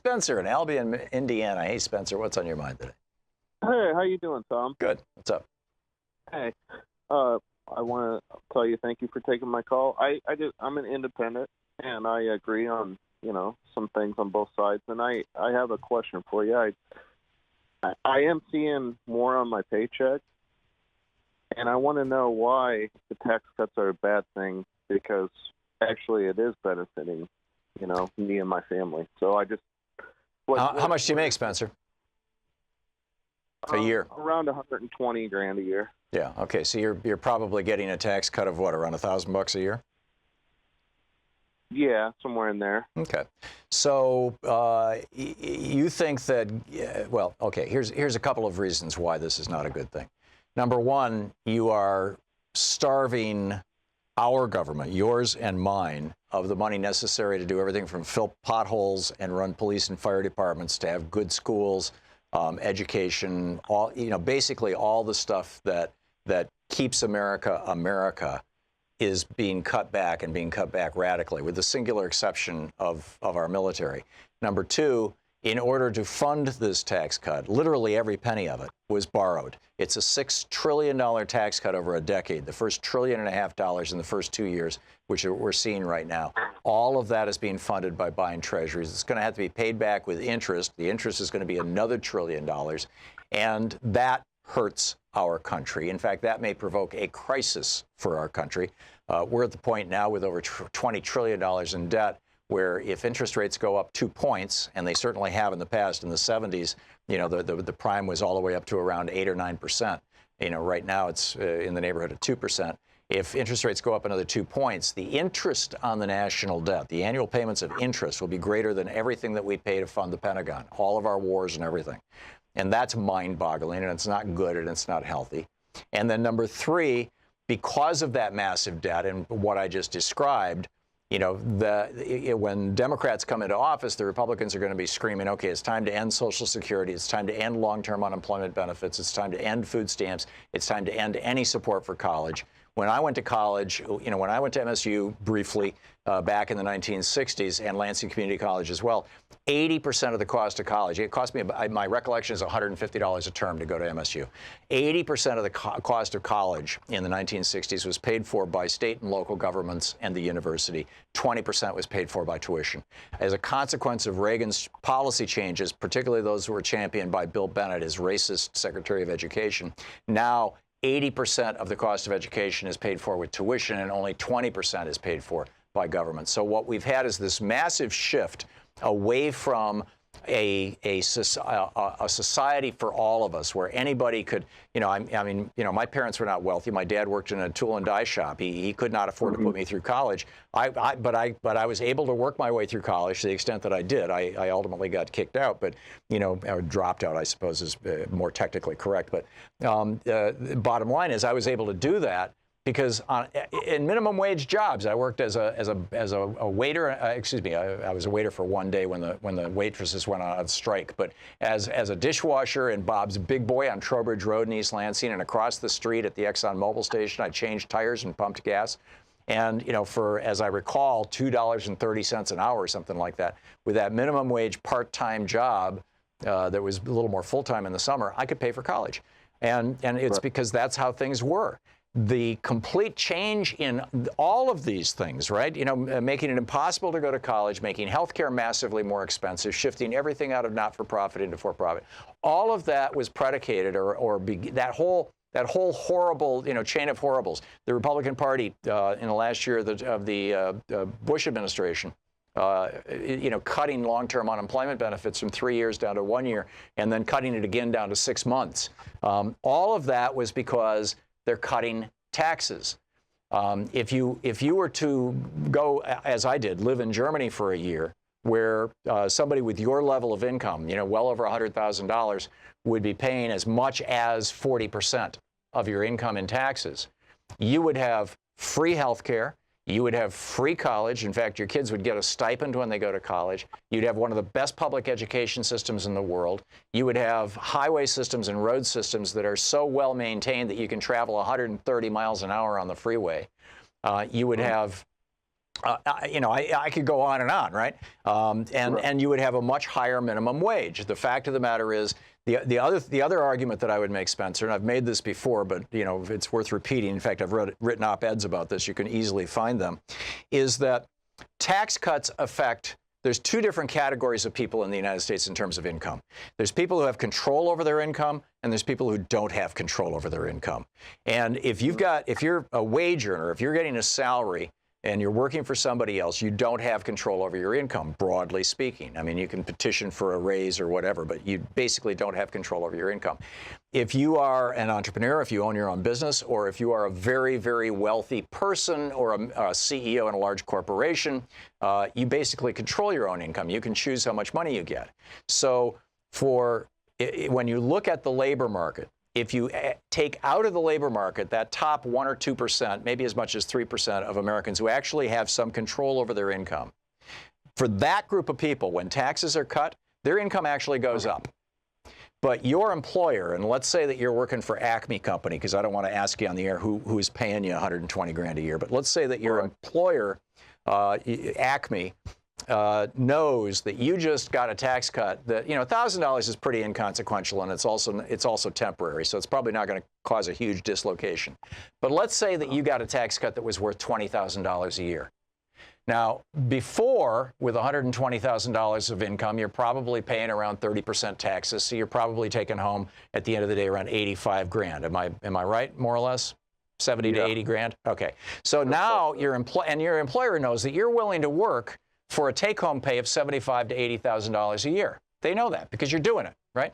Spencer in Albion, Indiana. Hey, Spencer, what's on your mind today? Hey, how you doing, Tom? Good. What's up? Hey, I want to tell you thank you for taking my call. I'm an independent, and I agree on some things on both sides. And I have a question for you. I am seeing more on my paycheck, and I want to know why the tax cuts are a bad thing, because actually it is benefiting, me and my family. So I just... How much do you make, Spencer? A year? Around $120,000 a year. Yeah. Okay. So you're probably getting a tax cut of what, around $1,000 a year? Yeah, somewhere in there. Okay. So you think that? Well, okay. Here's a couple of reasons why this is not a good thing. Number one, you are starving our government, yours and mine, of the money necessary to do everything from fill potholes and run police and fire departments, to have good schools, education, basically all the stuff that keeps America America is being cut back, and being cut back radically, with the singular exception of our military. Number two, in order to fund this tax cut, literally every penny of it was borrowed. It's a $6 trillion tax cut over a decade, the first $1.5 trillion in the first 2 years, which we're seeing right now. All of that is being funded by buying treasuries. It's going to have to be paid back with interest. The interest is going to be another $1 trillion, and that hurts our country. In fact, that may provoke a crisis for our country. We're at the point now with over $20 trillion in debt, where if interest rates go up 2 points, and they certainly have in the past, in the 70s, the prime was all the way up to around 8 or 9%. Right now it's in the neighborhood of 2%. If interest rates go up another 2 points, the interest on the national debt, the annual payments of interest, will be greater than everything that we pay to fund the Pentagon, all of our wars and everything. And that's mind-boggling, and it's not good, and it's not healthy. And then number three, because of that massive debt and what I just described, when Democrats come into office, the Republicans are going to be screaming, okay, it's time to end Social Security. It's time to end long-term unemployment benefits. It's time to end food stamps. It's time to end any support for college. When I went to college, when I went to MSU briefly back in the 1960s, and Lansing Community College as well, 80% of the cost of college, it cost me, my recollection is $150 a term to go to MSU. 80% of the cost of college in the 1960s was paid for by state and local governments and the university. 20% was paid for by tuition. As a consequence of Reagan's policy changes, particularly those who were championed by Bill Bennett, his racist Secretary of Education, now 80% of the cost of education is paid for with tuition, and only 20% is paid for by government. So what we've had is this massive shift away from a society for all of us, where anybody could, my parents were not wealthy. My dad worked in a tool and die shop. He could not afford to put me through college. But I was able to work my way through college to the extent that I did. I ultimately got kicked out, but or dropped out, I suppose is more technically correct. But the bottom line is I was able to do that because in minimum wage jobs, I worked as a waiter. I was a waiter for one day when the waitresses went on strike. But as a dishwasher in Bob's Big Boy on Trowbridge Road in East Lansing, and across the street at the Exxon Mobil station, I changed tires and pumped gas. And for, as I recall, $2.30 an hour or something like that, with that minimum wage part-time job that was a little more full-time in the summer, I could pay for college. And it's because that's how things were. The complete change in all of these things, right? Making it impossible to go to college, making healthcare massively more expensive, shifting everything out of not-for-profit into for-profit. All of that was predicated, that whole horrible, chain of horribles. The Republican Party in the last year of the Bush administration, cutting long-term unemployment benefits from 3 years down to 1 year, and then cutting it again down to 6 months. All of that was because they're cutting taxes. If you were to go, as I did, live in Germany for a year, where somebody with your level of income, well over $100,000, would be paying as much as 40% of your income in taxes, you would have free health care. You would have free college. In fact, your kids would get a stipend when they go to college. You'd have one of the best public education systems in the world. You would have highway systems and road systems that are so well maintained that you can travel 130 miles an hour on the freeway. You would have I could go on and on, right? And you would have a much higher minimum wage. The fact of the matter is, the other argument that I would make, Spencer, and I've made this before, but it's worth repeating. In fact, I've written op-eds about this. You can easily find them. Is that tax cuts affect? There's two different categories of people in the United States in terms of income. There's people who have control over their income, and there's people who don't have control over their income. And if you're a wage earner, if you're getting a salary and you're working for somebody else, you don't have control over your income, broadly speaking. I mean, you can petition for a raise or whatever, but you basically don't have control over your income. If you are an entrepreneur, if you own your own business, or if you are a very, very wealthy person or a CEO in a large corporation, you basically control your own income. You can choose how much money you get. So when you look at the labor market, if you take out of the labor market that top 1 or 2%, maybe as much as 3% of Americans who actually have some control over their income, for that group of people, when taxes are cut, their income actually goes up. But your employer, and let's say that you're working for Acme Company, because I don't want to ask you on the air who is paying you $120 grand a year, but let's say that your employer, Acme, knows that you just got a tax cut that, $1,000 is pretty inconsequential, and it's also temporary, so it's probably not going to cause a huge dislocation. But let's say that you got a tax cut that was worth $20,000 a year. Now, before, with $120,000 of income, you're probably paying around 30% taxes, so you're probably taking home at the end of the day around 85 grand. Am I right, more or less? 70 to 80 grand? Okay. So now your employer knows that you're willing to work for a take-home pay of $75,000 to $80,000 a year. They know that because you're doing it, right?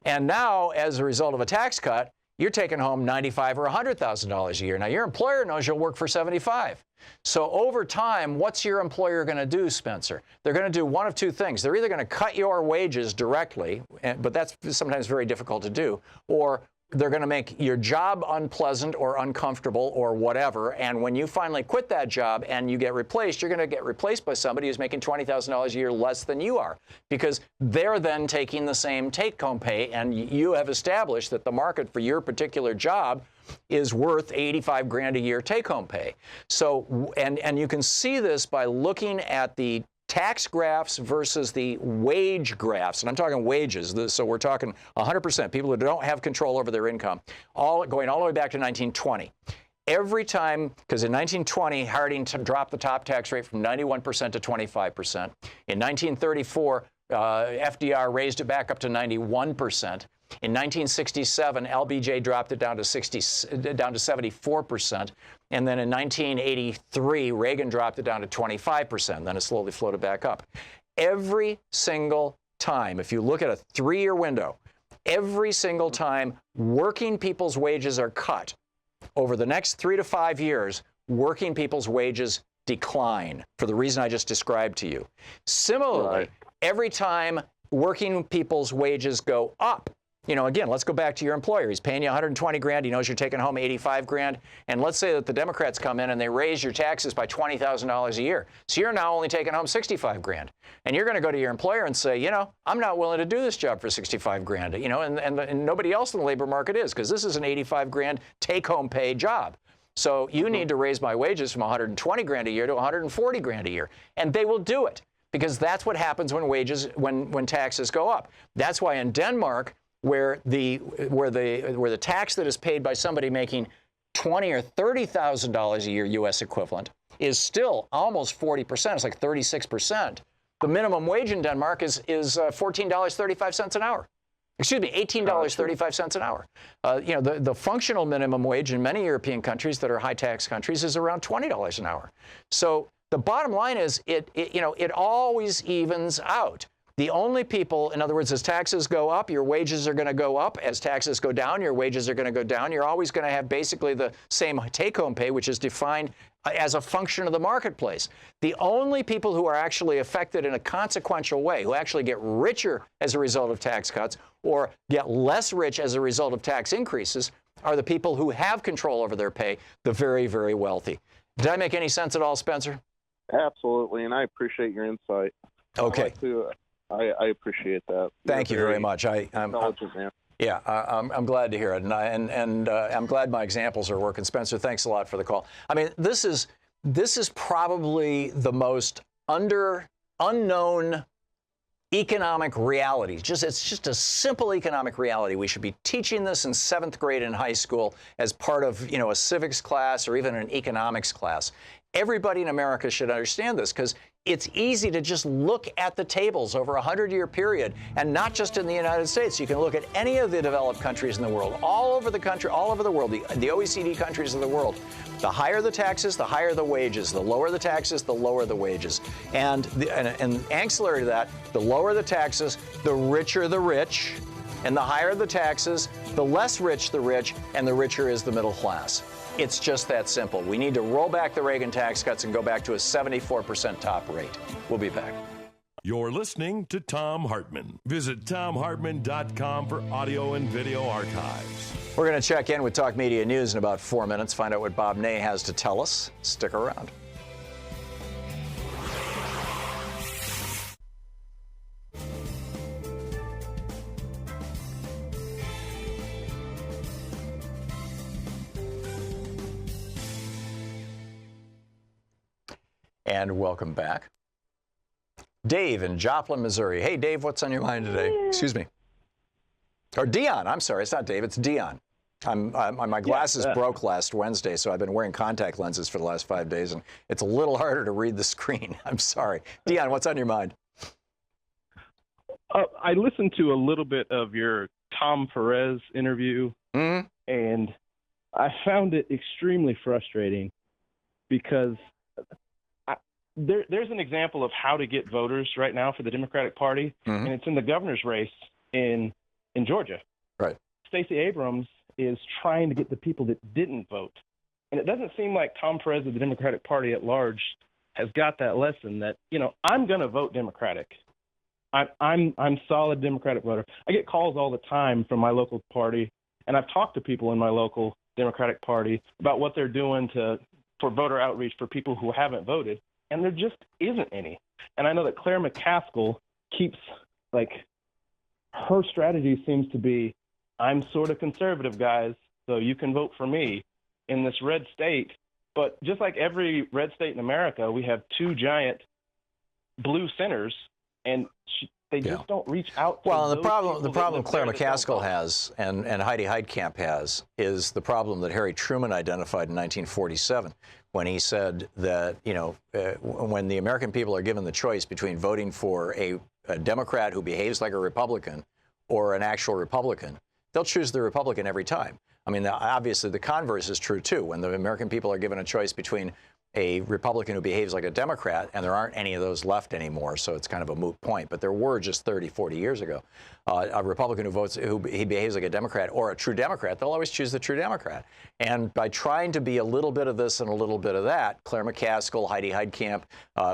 And now, as a result of a tax cut, you're taking home $95,000 or $100,000 a year. Now, your employer knows you'll work for $75,000. So over time, what's your employer going to do, Spencer? They're going to do one of two things. They're either going to cut your wages directly, but that's sometimes very difficult to do, or they're going to make your job unpleasant or uncomfortable or whatever. And when you finally quit that job and you get replaced, you're going to get replaced by somebody who's making $20,000 a year less than you are, because they're then taking the same take-home pay. And you have established that the market for your particular job is worth 85 grand a year take-home pay. So, and you can see this by looking at the tax graphs versus the wage graphs, and I'm talking wages, so we're talking 100%, people who don't have control over their income, going all the way back to 1920. Every time, because in 1920, Harding dropped the top tax rate from 91% to 25%. In 1934, FDR raised it back up to 91%. In 1967, LBJ dropped it down to 74%. And then in 1983, Reagan dropped it down to 25%. Then it slowly floated back up. Every single time, if you look at a 3-year window, every single time working people's wages are cut, over the next 3 to 5 years, working people's wages decline for the reason I just described to you. Similarly, every time working people's wages go up, again, let's go back to your employer. He's paying you 120 grand. He knows you're taking home 85 grand. And let's say that the Democrats come in and they raise your taxes by $20,000 a year. So you're now only taking home 65 grand. And you're going to go to your employer and say, I'm not willing to do this job for 65 grand, and nobody else in the labor market is, because this is an 85 grand take-home pay job. So you need to raise my wages from 120 grand a year to 140 grand a year. And they will do it, because that's what happens when taxes go up. That's why in Denmark, where the tax that is paid by somebody making $20,000 or $30,000 a year U.S. equivalent is still almost 40%. It's like 36%. The minimum wage in Denmark is $14.35 an hour. Excuse me, $18.35 an hour. The functional minimum wage in many European countries that are high tax countries is around $20 an hour. So the bottom line is it always evens out. The only people, in other words, as taxes go up, your wages are going to go up. As taxes go down, your wages are going to go down. You're always going to have basically the same take-home pay, which is defined as a function of the marketplace. The only people who are actually affected in a consequential way, who actually get richer as a result of tax cuts or get less rich as a result of tax increases, are the people who have control over their pay, the very, very wealthy. Did I make any sense at all, Spencer? Absolutely, and I appreciate your insight. Okay. I appreciate that. Thank you very much. I'm glad to hear it, and I'm glad my examples are working. Spencer, thanks a lot for the call. I mean, this is this is probably the most unknown economic reality. It's just a simple economic reality. We should be teaching this in 7th grade in high school as part of, a civics class or even an economics class. Everybody in America should understand this because it's easy to just look at the tables over a 100-year period, and not just in the United States. You can look at any of the developed countries in the world, all over the country, all over the world, the OECD countries of the world. The higher the taxes, the higher the wages. The lower the taxes, the lower the wages. And ancillary to that, the lower the taxes, the richer the rich. And the higher the taxes, the less rich the rich, and the richer is the middle class. It's just that simple. We need to roll back the Reagan tax cuts and go back to a 74% top rate. We'll be back. You're listening to Thom Hartmann. Visit thomhartmann.com for audio and video archives. We're going to check in with Talk Media News in about 4 minutes, find out what Bob Ney has to tell us. Stick around. And welcome back. Dave in Joplin, Missouri. Hey, Dave, what's on your mind today? Excuse me. Or Dion. I'm sorry. It's not Dave. It's Dion. My glasses broke last Wednesday, so I've been wearing contact lenses for the last 5 days, and it's a little harder to read the screen. I'm sorry. Dion, what's on your mind? I listened to a little bit of your Tom Perez interview, and I found it extremely frustrating because there's an example of how to get voters right now for the Democratic Party, and it's in the governor's race in Georgia. Right. Stacey Abrams is trying to get the people that didn't vote. And it doesn't seem like Tom Perez of the Democratic Party at large has got that lesson that, I'm going to vote Democratic. I'm solid Democratic voter. I get calls all the time from my local party, and I've talked to people in my local Democratic Party about what they're doing for voter outreach for people who haven't voted, and there just isn't any. And I know that Claire McCaskill keeps, her strategy seems to be, I'm sort of conservative, guys, so you can vote for me in this red state. But just like every red state in America, we have two giant blue centers, and they just don't reach out to the problem Claire McCaskill has and Heidi Heitkamp has is the problem that Harry Truman identified in 1947 when he said that, when the American people are given the choice between voting for a Democrat who behaves like a Republican or an actual Republican, they'll choose the Republican every time. I mean, obviously the converse is true too. When the American people are given a choice between a Republican who behaves like a Democrat, and there aren't any of those left anymore, so it's kind of a moot point, but there were just 30, 40 years ago. A Republican who behaves like a Democrat or a true Democrat, they'll always choose the true Democrat. And by trying to be a little bit of this and a little bit of that, Claire McCaskill, Heidi Heitkamp,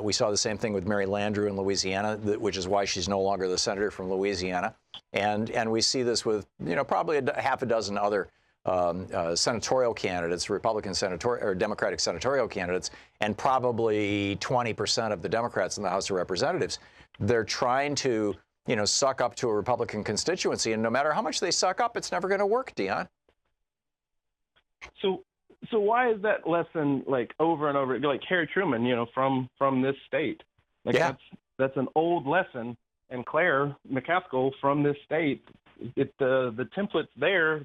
we saw the same thing with Mary Landrieu in Louisiana, which is why she's no longer the senator from Louisiana. And we see this with, probably half a dozen other senatorial candidates, Republican senatorial or Democratic senatorial candidates, and probably 20% of the Democrats in the House of Representatives. They're trying to, suck up to a Republican constituency, and no matter how much they suck up, it's never going to work, Dion. So why is that lesson over and over, like Harry Truman, from this state? That's an old lesson, and Claire McCaskill from this state. The template's there.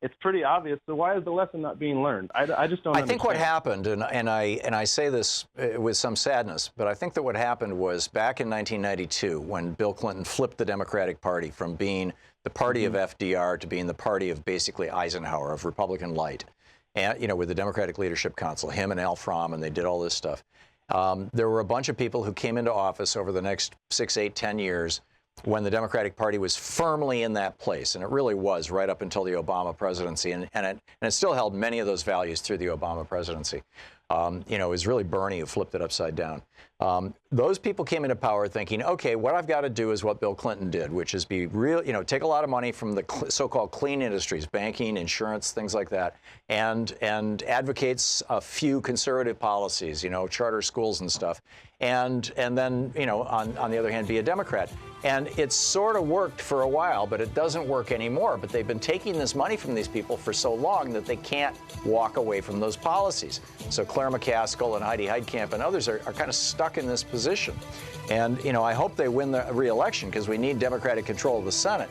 It's pretty obvious. So why is the lesson not being learned? I just don't understand. I think what happened, and I say this with some sadness, but I think that what happened was back in 1992 when Bill Clinton flipped the Democratic Party from being the party of FDR to being the party of basically Eisenhower, of Republican light, and with the Democratic Leadership Council, him and Al Fromm, and they did all this stuff. There were a bunch of people who came into office over the next 6, 8, 10 years when the Democratic Party was firmly in that place, and it really was right up until the Obama presidency, and it still held many of those values through the Obama presidency. It was really Bernie who flipped it upside down. Those people came into power thinking, okay, what I've got to do is what Bill Clinton did, which is be real, take a lot of money from the so-called clean industries, banking, insurance, things like that, and advocates a few conservative policies, charter schools and stuff, and then, on the other hand, be a Democrat. And it's sort of worked for a while, but it doesn't work anymore. But they've been taking this money from these people for so long that they can't walk away from those policies. So Claire McCaskill and Heidi Heitkamp and others are kind of stuck in this position. And, I hope they win the re-election because we need Democratic control of the Senate.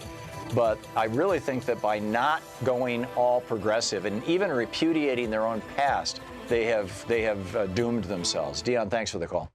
But I really think that by not going all progressive and even repudiating their own past, they have doomed themselves. Dion, thanks for the call.